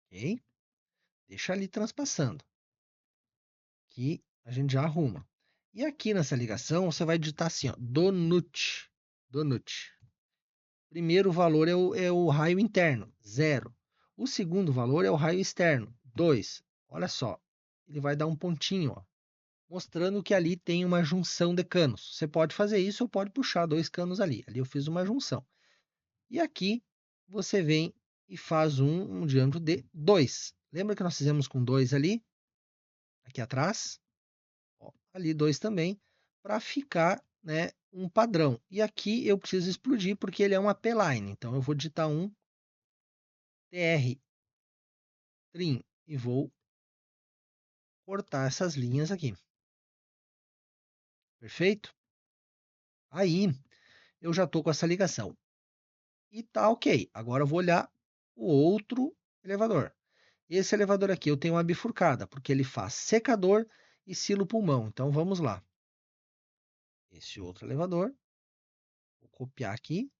Ok? Deixa ali transpassando. Que a gente já arruma. E aqui nessa ligação, você vai digitar assim, ó, donut. Donut. Primeiro valor é o raio interno, 0. O segundo valor é o raio externo, 2. Olha só, ele vai dar um pontinho, ó, mostrando que ali tem uma junção de canos. Você pode fazer isso ou pode puxar 2 canos ali. Ali eu fiz uma junção. E aqui você vem e faz um diâmetro de 2. Lembra que nós fizemos com 2 ali? Aqui atrás? Ó, ali 2 também, para ficar, né, um padrão. E aqui eu preciso explodir porque ele é uma P-line. Então eu vou digitar um TR trim e vou cortar essas linhas aqui. Perfeito? Aí eu já estou com essa ligação. E tá ok. Agora eu vou olhar o outro elevador. Esse elevador aqui eu tenho uma bifurcada, porque ele faz secador e silo pulmão. Então vamos lá. Esse outro elevador, vou copiar aqui.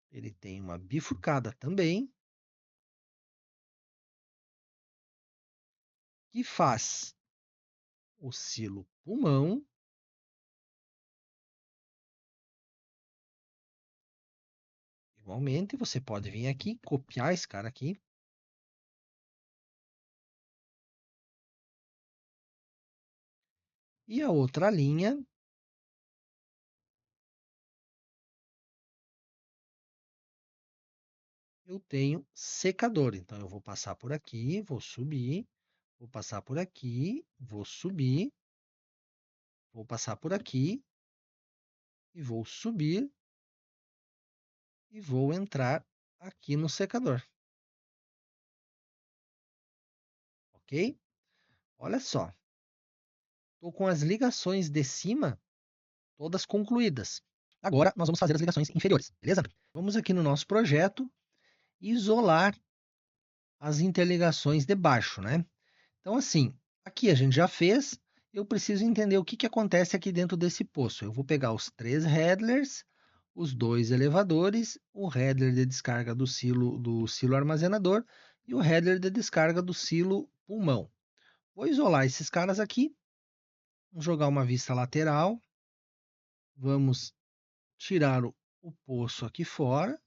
Ele tem uma bifurcada também, que faz o silo pulmão. Igualmente, você pode vir aqui, copiar esse cara aqui. E a outra linha, eu tenho secador. Então, eu vou passar por aqui, vou subir, vou passar por aqui, vou subir, vou passar por aqui, e vou subir, e vou entrar aqui no secador. Ok? Olha só. Estou com as ligações de cima todas concluídas. Agora, nós vamos fazer as ligações inferiores, beleza? Vamos aqui no nosso projeto, isolar as interligações de baixo, né? Então, assim, aqui a gente já fez, eu preciso entender o que acontece aqui dentro desse poço. Eu vou pegar os 3 headers, os 2 elevadores, o header de descarga do silo armazenador e o header de descarga do silo pulmão. Vou isolar esses caras aqui, vamos jogar uma vista lateral, vamos tirar o poço aqui fora.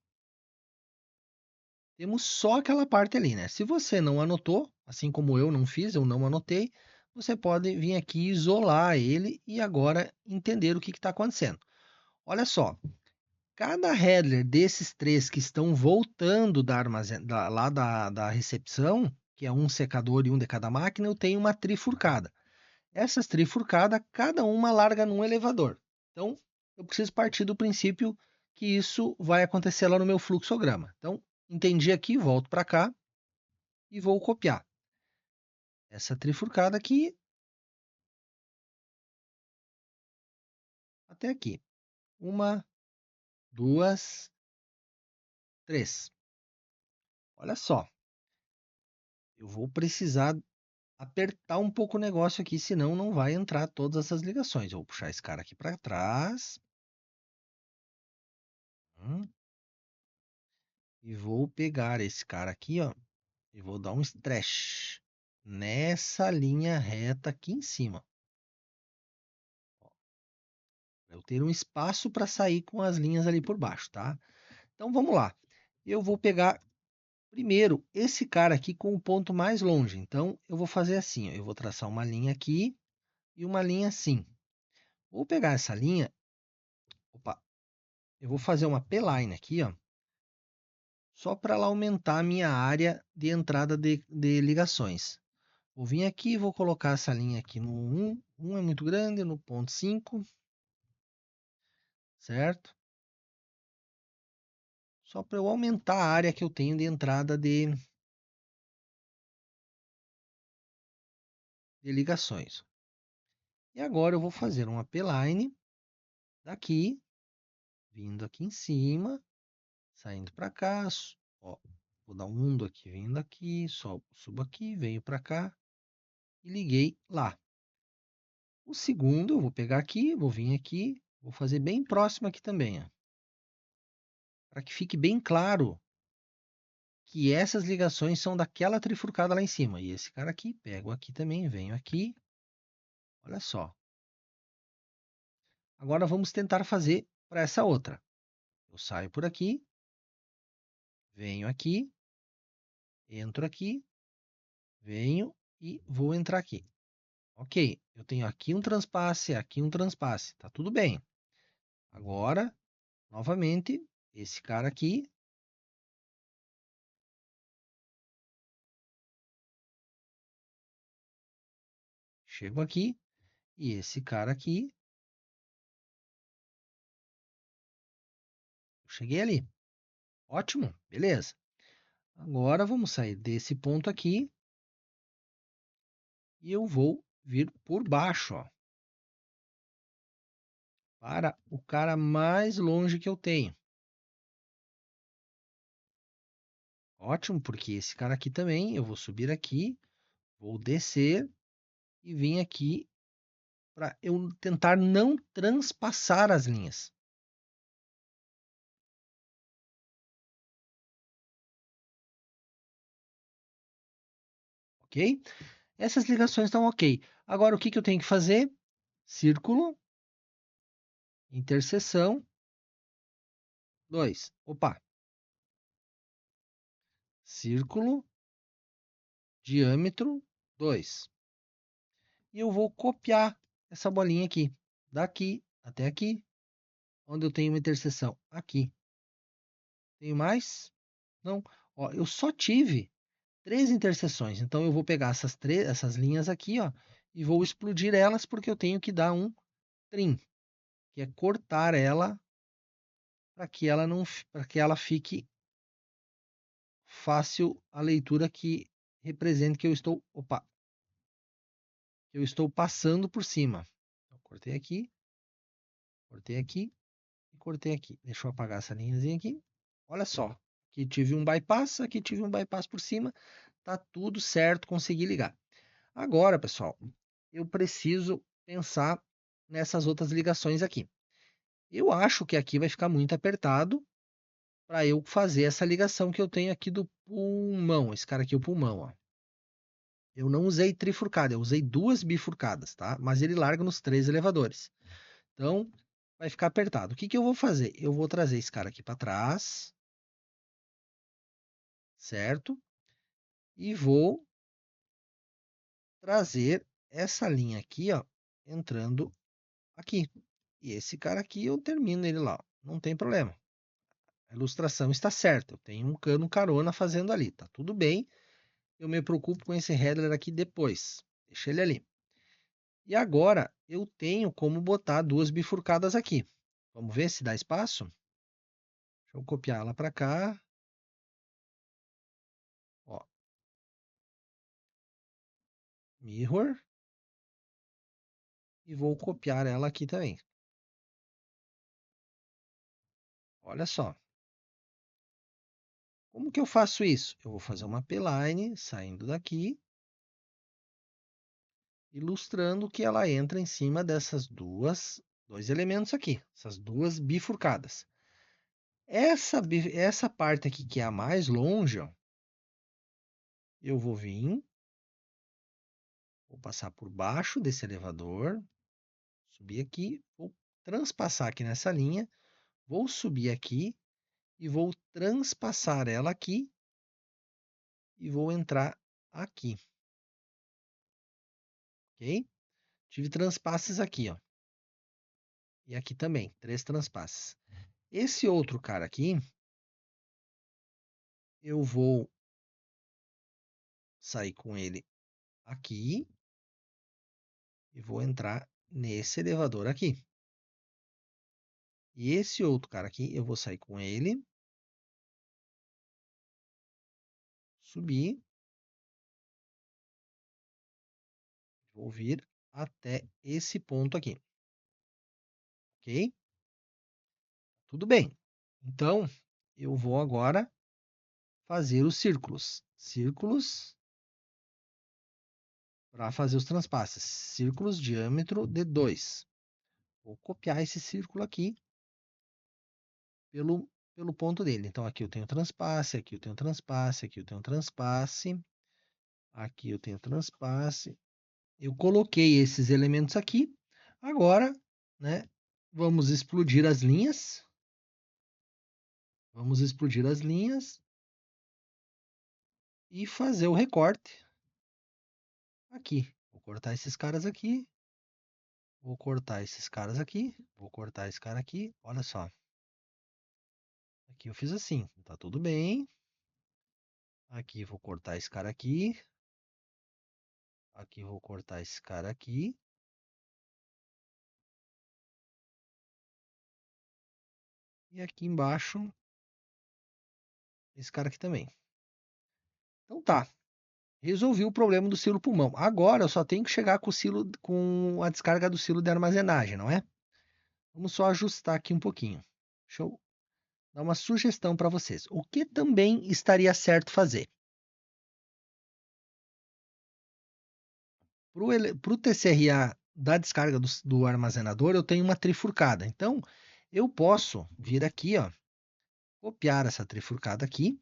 Temos só aquela parte ali, né? Se você não anotou, assim como eu não fiz, eu não anotei, você pode vir aqui isolar ele e agora entender o que está acontecendo. Olha só, cada header desses três que estão voltando lá da recepção, que é um secador e um de cada máquina, eu tenho uma trifurcada. Essas trifurcadas, cada uma larga num elevador. Então, eu preciso partir do princípio que isso vai acontecer lá no meu fluxograma. Então, entendi aqui, volto para cá e vou copiar essa trifurcada aqui até aqui. Uma, duas, três. Olha só, eu vou precisar apertar um pouco o negócio aqui, senão não vai entrar todas essas ligações. Eu vou puxar esse cara aqui para trás. E vou pegar esse cara aqui, ó, e vou dar um stretch nessa linha reta aqui em cima. Eu ter um espaço para sair com as linhas ali por baixo, tá? Então vamos lá. Eu vou pegar primeiro esse cara aqui com o ponto mais longe. Então eu vou fazer assim, ó, eu vou traçar uma linha aqui e uma linha assim. Vou pegar essa linha, opa, eu vou fazer uma P-line aqui, ó, só para ela aumentar a minha área de entrada de ligações. Vou vir aqui e vou colocar essa linha aqui no 1. 1 é muito grande, no ponto 5, certo? Só para eu aumentar a área que eu tenho de entrada de ligações. E agora eu vou fazer uma P-line daqui, vindo aqui em cima, saindo para cá, ó, vou dar um mundo aqui, vindo aqui, só subo aqui, venho para cá e liguei lá. O segundo eu vou pegar aqui, vou vir aqui, vou fazer bem próximo aqui também, para que fique bem claro que essas ligações são daquela trifurcada lá em cima. E esse cara aqui, pego aqui também, venho aqui. Olha só. Agora vamos tentar fazer para essa outra. Eu saio por aqui, venho aqui, entro aqui, venho e vou entrar aqui. Ok, eu tenho aqui um transpasse, tá tudo bem. Agora, novamente, esse cara aqui, chego aqui, e esse cara aqui, eu cheguei ali. Ótimo, beleza. Agora vamos sair desse ponto aqui e eu vou vir por baixo, ó, para o cara mais longe que eu tenho. Ótimo, porque esse cara aqui também, eu vou subir aqui, vou descer e vir aqui para eu tentar não transpassar as linhas. Ok? Essas ligações estão ok. Agora, o que eu tenho que fazer? Círculo, interseção, 2. Opa! Círculo, diâmetro, 2. E eu vou copiar essa bolinha aqui, daqui até aqui, onde eu tenho uma interseção. Aqui. Tenho mais? Não. Ó, eu só tive 3 interseções. Então eu vou pegar essas linhas aqui, ó, e vou explodir elas porque eu tenho que dar um trim, que é cortar ela para que ela não, para que ela fique fácil a leitura que represente que eu estou, opa, que eu estou passando por cima. Então, cortei aqui e cortei aqui. Deixa eu apagar essa linhazinha aqui. Olha só, aqui tive um bypass, aqui tive um bypass por cima. Tá tudo certo, consegui ligar. Agora, pessoal, eu preciso pensar nessas outras ligações aqui. Eu acho que aqui vai ficar muito apertado para eu fazer essa ligação que eu tenho aqui do pulmão. Esse cara aqui é o pulmão, ó. Eu não usei trifurcada, eu usei 2 bifurcadas, tá? Mas ele larga nos 3 elevadores. Então, vai ficar apertado. O que eu vou fazer? Eu vou trazer esse cara aqui para trás, certo? E vou trazer essa linha aqui, ó, entrando aqui. E esse cara aqui eu termino ele lá, ó, não tem problema. A ilustração está certa, eu tenho um cano carona fazendo ali, tá tudo bem. Eu me preocupo com esse header aqui depois, deixa ele ali. E agora eu tenho como botar duas bifurcadas aqui. Vamos ver se dá espaço? Deixa eu copiar ela para cá. Ó. Mirror. E vou copiar ela aqui também. Olha só. Como que eu faço isso? Eu vou fazer uma P-line saindo daqui, ilustrando que ela entra em cima dessas dois elementos aqui, essas duas bifurcadas. Essa parte aqui que é a mais longe, ó, eu vou vir, vou passar por baixo desse elevador, subir aqui, vou transpassar aqui nessa linha, vou subir aqui e vou transpassar ela aqui e vou entrar aqui. Ok? Tive transpasses aqui, ó. E aqui também, 3 transpasses. Esse outro cara aqui, eu vou sair com ele aqui e vou entrar nesse elevador aqui. E esse outro cara aqui, eu vou sair com ele, subir, vou vir até esse ponto aqui. Ok? Tudo bem. Então, eu vou agora fazer os círculos. Círculos para fazer os transpasses. Círculos diâmetro de 2. Vou copiar esse círculo aqui pelo ponto dele. Então, aqui eu tenho transpasse, aqui eu tenho transpasse, aqui eu tenho transpasse, aqui eu tenho transpasse. Eu coloquei esses elementos aqui. Agora, né, vamos explodir as linhas. Vamos explodir as linhas e fazer o recorte aqui. Vou cortar esses caras aqui. Vou cortar esses caras aqui. Vou cortar esse cara aqui. Olha só. Aqui eu fiz assim. Tá tudo bem. Aqui vou cortar esse cara aqui. Aqui vou cortar esse cara aqui. E aqui embaixo, esse cara aqui também. Então tá. Resolvi o problema do silo pulmão. Agora eu só tenho que chegar com a descarga do silo de armazenagem, não é? Vamos só ajustar aqui um pouquinho. Deixa eu dar uma sugestão para vocês. O que também estaria certo fazer? Para o TCRA da descarga do armazenador, eu tenho uma trifurcada. Então, eu posso vir aqui, ó, copiar essa trifurcada aqui.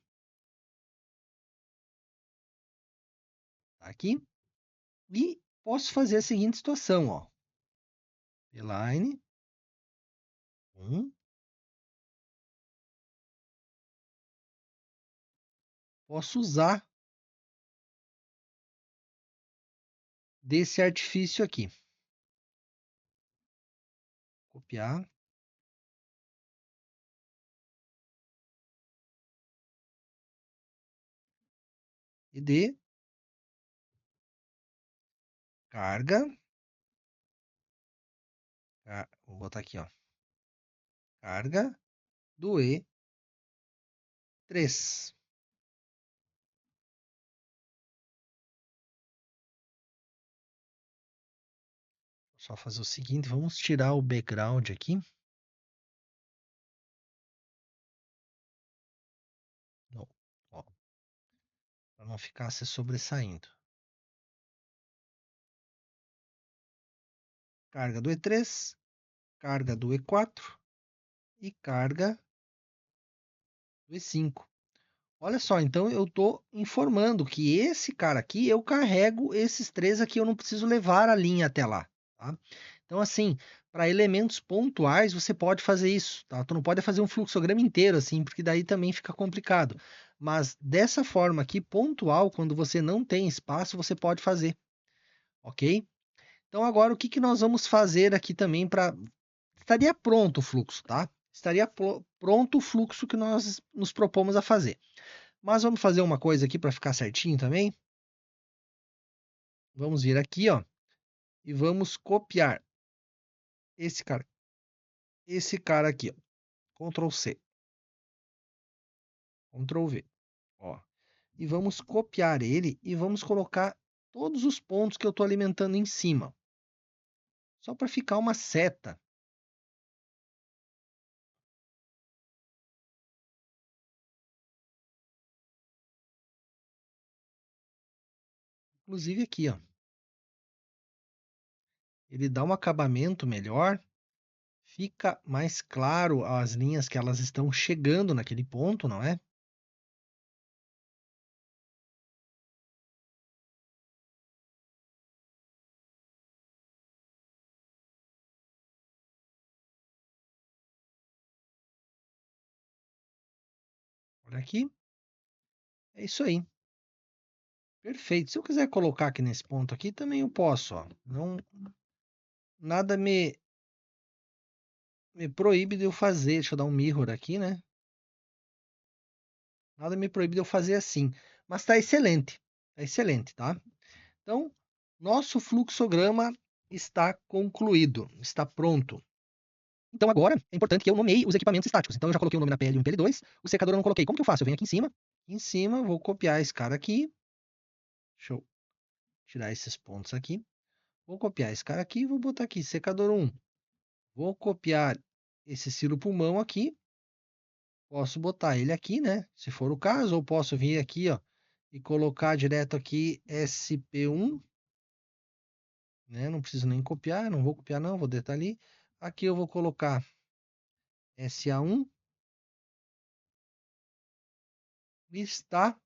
Tá aqui. E posso fazer a seguinte situação, ó. Line 1. Posso usar desse artifício aqui. Copiar. E de carga. Vou botar aqui, ó. Carga do E3. Só fazer o seguinte, vamos tirar o background aqui. Não, ó, para não ficar se sobressaindo. Carga do E3, carga do E4 e carga do E5. Olha só, então eu estou informando que esse cara aqui, eu carrego esses 3 aqui, eu não preciso levar a linha até lá. Tá? Então, assim, para elementos pontuais, você pode fazer isso. Tá? Tu não pode fazer um fluxograma inteiro, assim, porque daí também fica complicado. Mas dessa forma aqui, pontual, quando você não tem espaço, você pode fazer. ok? Então agora o que que nós vamos fazer aqui também para... Estaria pronto o fluxo, tá? Estaria pronto o fluxo que nós nos propomos a fazer. Mas vamos fazer uma coisa aqui para ficar certinho também. Vamos vir aqui, ó, e vamos copiar esse cara aqui, ó. Ctrl C, Ctrl V, ó. E vamos copiar ele e vamos colocar todos os pontos que eu estou alimentando em cima. Só para ficar uma seta. Inclusive aqui, ó. Ele dá um acabamento melhor. Fica mais claro as linhas que elas estão chegando naquele ponto, não é? Olha aqui. É isso aí. Perfeito. Se eu quiser colocar aqui nesse ponto aqui, também eu posso, ó. Não, nada me proíbe de eu fazer. Deixa eu dar um mirror aqui, né? Nada me proíbe de eu fazer assim. Mas tá excelente. Tá excelente, tá? Então, nosso fluxograma está concluído, está pronto. Então agora é importante que eu nomeie os equipamentos estáticos. Então eu já coloquei o nome na PL1 e PL2, o secador eu não coloquei. Como que eu faço? Eu venho aqui em cima, vou copiar esse cara aqui. Deixa eu tirar esses pontos aqui. Vou copiar esse cara aqui e vou botar aqui, secador 1. Vou copiar esse silo pulmão aqui. Posso botar ele aqui, né? Se for o caso, ou posso vir aqui, ó, e colocar direto aqui SP1, né? Não preciso nem copiar, não vou copiar não, vou deitar ali. Aqui eu vou colocar SA1 e está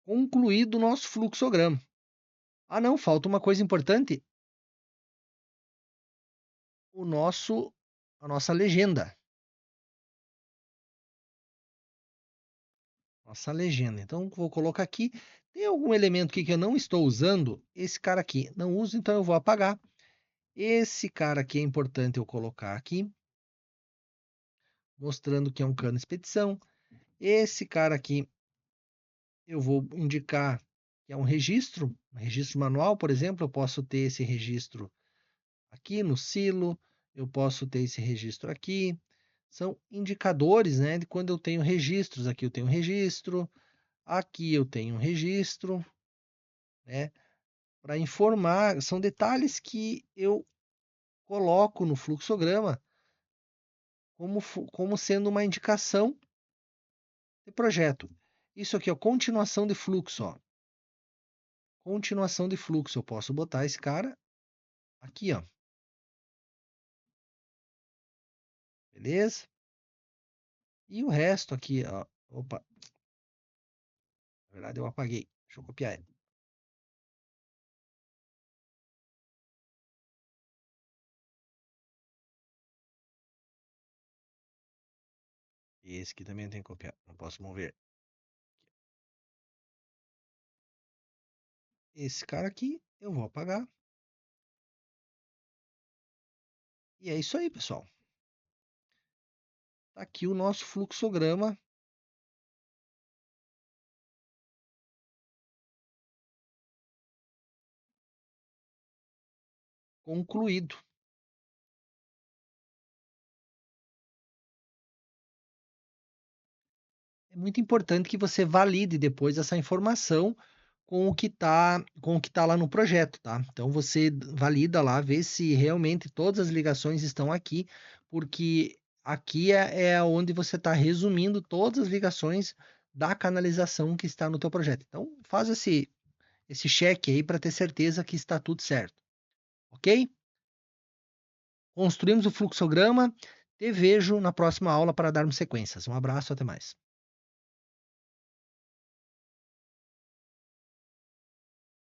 concluído o nosso fluxograma. Ah, não, falta uma coisa importante, a nossa legenda. Nossa legenda. Então, vou colocar aqui. Tem algum elemento aqui que eu não estou usando? Esse cara aqui. Não uso, então eu vou apagar. Esse cara aqui é importante eu colocar aqui, mostrando que é um cano expedição. Esse cara aqui eu vou indicar que é um registro manual, por exemplo. Eu posso ter esse registro aqui no silo, eu posso ter esse registro aqui. São indicadores, né, de quando eu tenho registros. Aqui eu tenho registro, aqui eu tenho um registro, né, para informar. São detalhes que eu coloco no fluxograma como sendo uma indicação de projeto. Isso aqui é continuação de fluxo, ó. Continuação de fluxo. Eu posso botar esse cara aqui, ó. Beleza? E o resto aqui, ó. Opa. Na verdade eu apaguei. Deixa eu copiar ele. E esse aqui também tem que copiar. Não posso mover. Esse cara aqui eu vou apagar. E é isso aí, pessoal. Tá aqui o nosso fluxograma concluído. É muito importante que você valide depois essa informação com o que tá lá no projeto, tá? Então você valida lá, vê se realmente todas as ligações estão aqui, porque aqui é onde você está resumindo todas as ligações da canalização que está no teu projeto. Então faz esse check aí para ter certeza que está tudo certo, ok? Construímos o fluxograma. Te vejo na próxima aula para darmos sequências. Um abraço, até mais.